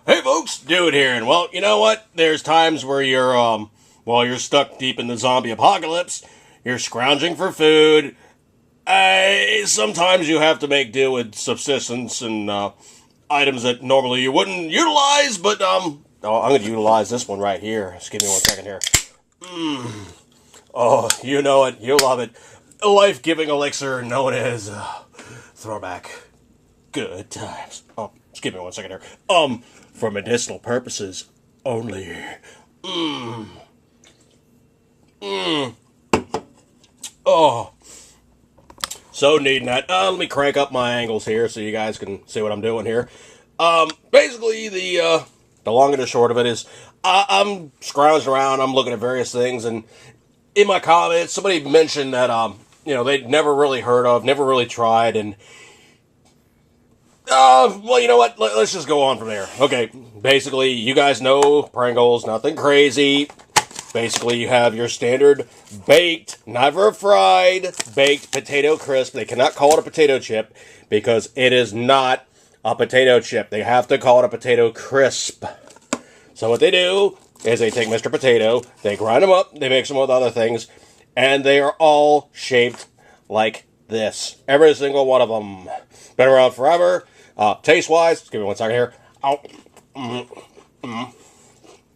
Hey folks, Dude here, and well, you know what? There's times where you're stuck deep in the zombie apocalypse. You're scrounging for food. Sometimes you have to make do with subsistence and items that normally you wouldn't utilize. But I'm going to utilize this one right here. Just give me 1 second here. Oh, you know it, you love it. A life-giving elixir known as throwback. Good times. Oh, just give me 1 second here. For medicinal purposes only. Oh, so needing that. Let me crank up my angles here so you guys can see what I'm doing here. Basically, the long and the short of it is, I'm scrounging around. I'm looking at various things, and in my comments, somebody mentioned that they'd never really heard of, never really tried, and well, you know what? Let's just go on from there. Okay, basically, you guys know Pringles, nothing crazy. Basically, you have your standard baked, never fried, baked potato crisp. They cannot call it a potato chip because it is not a potato chip. They have to call it a potato crisp. So what they do is they take Mr. Potato, they grind them up, they mix them with other things, and they are all shaped like this. Every single one of them. Been around forever. Taste-wise, give me 1 second here.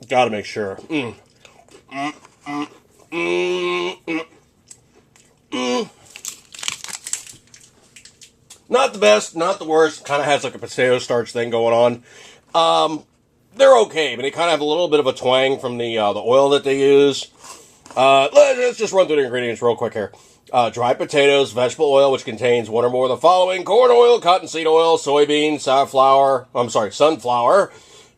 Gotta make sure. Not the best, not the worst. Kind of has like a potato starch thing going on. They're okay, but they kind of have a little bit of a twang from the oil that they use. Let's just run through the ingredients real quick here. Dried potatoes, vegetable oil, which contains one or more of the following: corn oil, cottonseed oil, soybean, sunflower,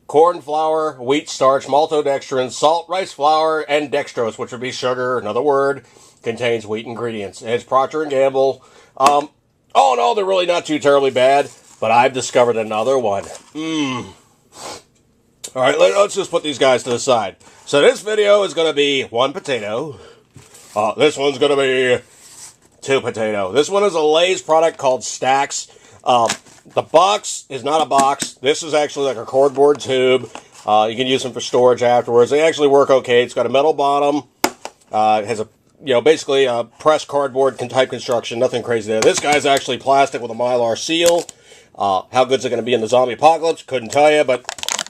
corn flour, wheat starch, maltodextrin, salt, rice flour, and dextrose, which would be sugar, another word, contains wheat ingredients. And it's Procter & Gamble. All in all, they're really not too terribly bad, but I've discovered another one. Alright, let's just put these guys to the side. So this video is going to be one potato. This one's going to be two potato. This one is a Lay's product called Stacks. The box is not a box. This is actually like a cardboard tube. You can use them for storage afterwards. They actually work okay. It's got a metal bottom. It has basically a pressed cardboard type construction. Nothing crazy there. This guy's actually plastic with a Mylar seal. How good's it going to be in the zombie apocalypse? Couldn't tell you, but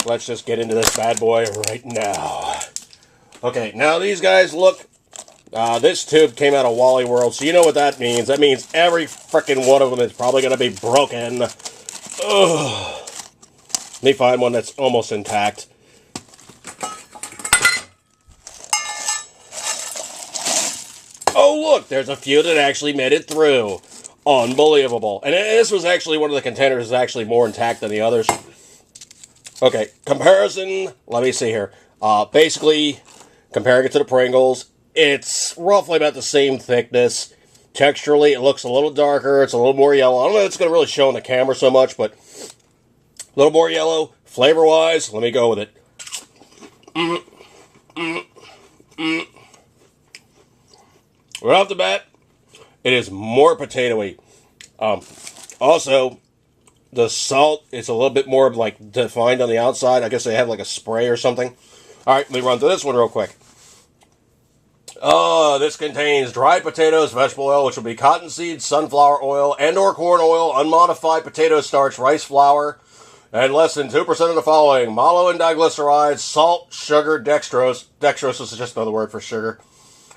let's just get into this bad boy right now. Okay, now these guys look. This tube came out of Wally World, so you know what that means. That means every frickin' one of them is probably going to be broken. Ugh. Let me find one that's almost intact. Oh, look, there's a few that actually made it through. Unbelievable. And this was actually one of the containers that's actually more intact than the others. Okay, comparison, let me see here. Basically, comparing it to the Pringles, it's roughly about the same thickness. Texturally, it looks a little darker. It's a little more yellow. I don't know if it's going to really show on the camera so much, but a little more yellow. Flavor-wise, let me go with it. Right off the bat, it is more potatoey. Also, the salt is a little bit more like defined on the outside. I guess they have like a spray or something. All right, let me run through this one real quick. This contains dried potatoes, vegetable oil, which will be cottonseed, sunflower oil, and or corn oil, unmodified potato starch, rice flour, and less than 2% of the following: mallow and diglycerides, salt, sugar, dextrose. Dextrose is just another word for sugar.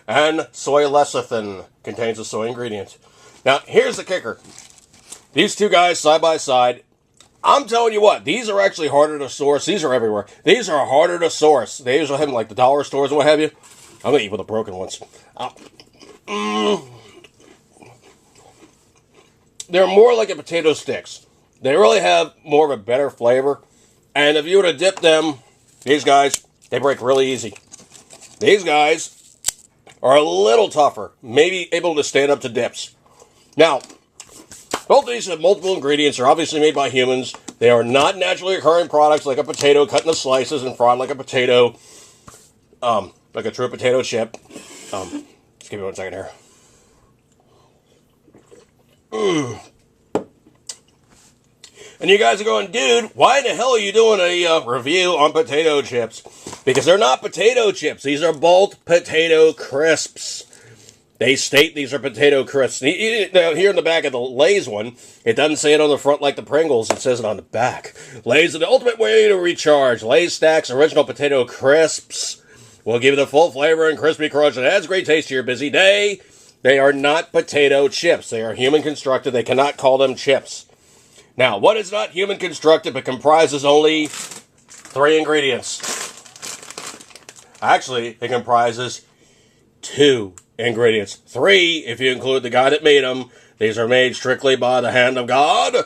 And soy lecithin contains a soy ingredient. Now, here's the kicker. These two guys side by side, I'm telling you what, these are actually harder to source. These are everywhere. These are harder to source. They usually have them like the dollar stores and what have you. I'm going to eat with the broken ones. They're more like a potato sticks. They really have more of a better flavor. And if you were to dip them, these guys, they break really easy. These guys are a little tougher. Maybe able to stand up to dips. Now, both of these have multiple ingredients. They're obviously made by humans. They are not naturally occurring products like a potato cut into slices and fried like a potato. Like a true potato chip. Just give me 1 second here. And And you guys are going, dude, why in the hell are you doing a review on potato chips? Because they're not potato chips. These are both potato crisps. They state these are potato crisps. Now, here in the back of the Lay's one, it doesn't say it on the front like the Pringles. It says it on the back. Lay's are the ultimate way to recharge. Lay's Stacks Original Potato Crisps will give you the full flavor and crispy crunch that adds great taste to your busy day. They are not potato chips. They are human constructed. They cannot call them chips. Now, what is not human constructed but comprises only 3 ingredients? Actually, it comprises 2 ingredients. 3, if you include the guy that made them. These are made strictly by the hand of God,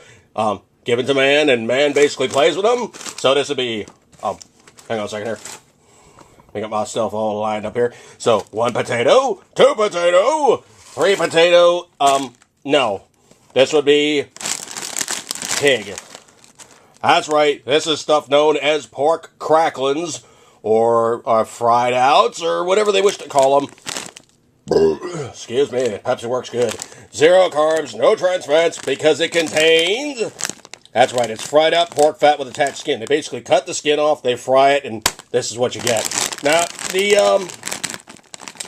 given to man, and man basically plays with them. So this would be, hang on a second here. I got my stuff all lined up here. So, 1 potato, 2 potato, 3 potato, no. This would be pig. That's right. This is stuff known as pork cracklins, or fried outs, or whatever they wish to call them. Excuse me, Pepsi works good. 0 carbs, no trans fats, because it contains... That's right, it's fried out pork fat with attached skin. They basically cut the skin off, they fry it, and this is what you get. Now,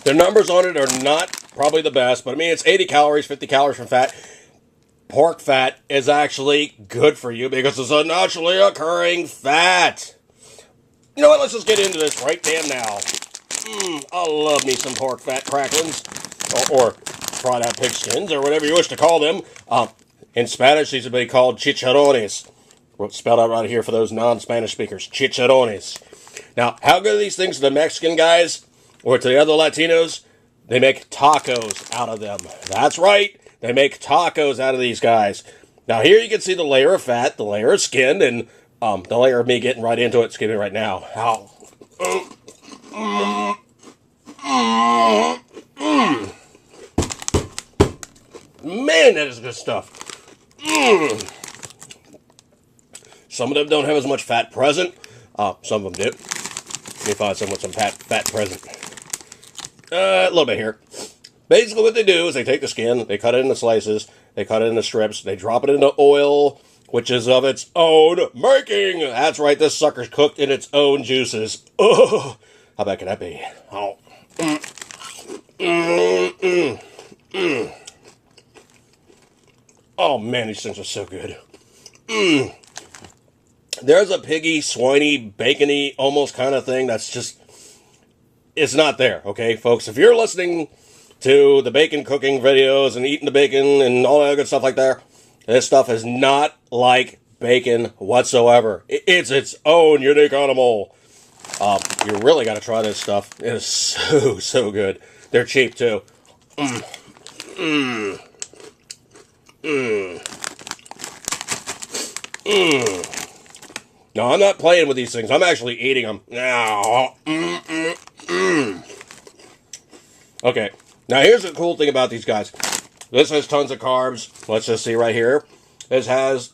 the numbers on it are not probably the best, but I mean, it's 80 calories, 50 calories from fat. Pork fat is actually good for you because it's a naturally occurring fat. You know what, let's just get into this right damn now. I love me some pork fat cracklings, or fried out pig skins, or whatever you wish to call them. In Spanish, these would be called chicharrones. Spelled out right here for those non-Spanish speakers. Chicharrones. Now, how good are these things to the Mexican guys, or to the other Latinos? They make tacos out of them. That's right, they make tacos out of these guys. Now, here you can see the layer of fat, the layer of skin, and the layer of me getting right into it. Excuse me right now. Ow. Man, that is good stuff. Some of them don't have as much fat present. Some of them do. Let me find some with some fat present. A little bit here. Basically what they do is they take the skin, they cut it into slices, they cut it into strips, they drop it into oil, which is of its own making. That's right, this sucker's cooked in its own juices. Oh, how bad can that be? Oh. Oh man, these things are so good. There's a piggy, swiney, bacony, almost kind of thing that's just, it's not there, okay, folks? If you're listening to the bacon cooking videos and eating the bacon and all that good stuff like that, this stuff is not like bacon whatsoever. It's its own unique animal. You really got to try this stuff. It is so good. They're cheap too. No, I'm not playing with these things. I'm actually eating them. Okay. Now, here's the cool thing about these guys. This has tons of carbs. Let's just see right here. This has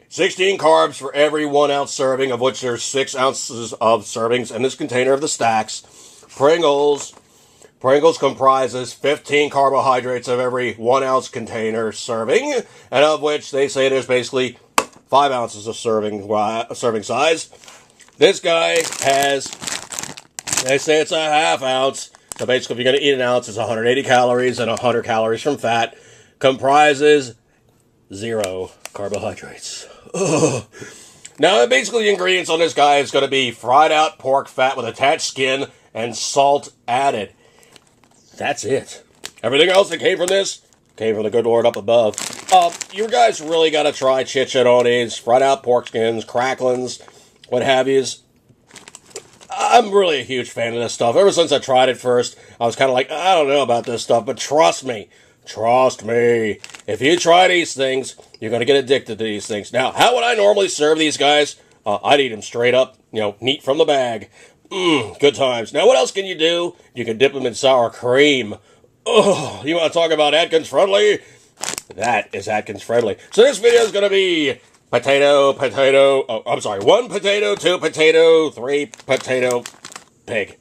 16 carbs for every 1 ounce serving, of which there's 6 ounces of servings in this container of the Stacks. Pringles comprises 15 carbohydrates of every 1 ounce container serving, and of which they say there's basically 5 ounces of serving size. This guy has, they say it's a half ounce. So basically, if you're going to eat an ounce, it's 180 calories and 100 calories from fat. Comprises 0 carbohydrates. Ugh. Now, basically, the ingredients on this guy is going to be fried out pork fat with attached skin and salt added. That's it. Everything else that came from this came from the good Lord up above. You guys really got to try chicharrones, fried out pork skins, cracklins, what have yous. I'm really a huge fan of this stuff. Ever since I tried it first, I was kind of like, I don't know about this stuff, but trust me, if you try these things, you're going to get addicted to these things. Now, how would I normally serve these guys? I'd eat them straight up, neat from the bag. Good times. Now, what else can you do? You can dip them in sour cream. Oh, you want to talk about Atkins friendly? That is Atkins friendly. So this video is going to be potato, 1 potato, 2 potato, 3 potato, pig.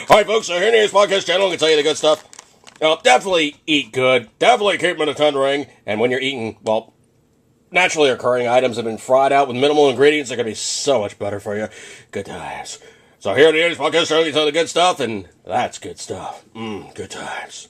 Alright folks, so here in this podcast channel, I'm going to tell you the good stuff. Definitely eat good. Definitely keep them in a 10 ring. And when you're eating, well, naturally occurring items have been fried out with minimal ingredients. They're going to be so much better for you. Good times. So here it is, podcast show you some of the good stuff, and that's good stuff. Good times.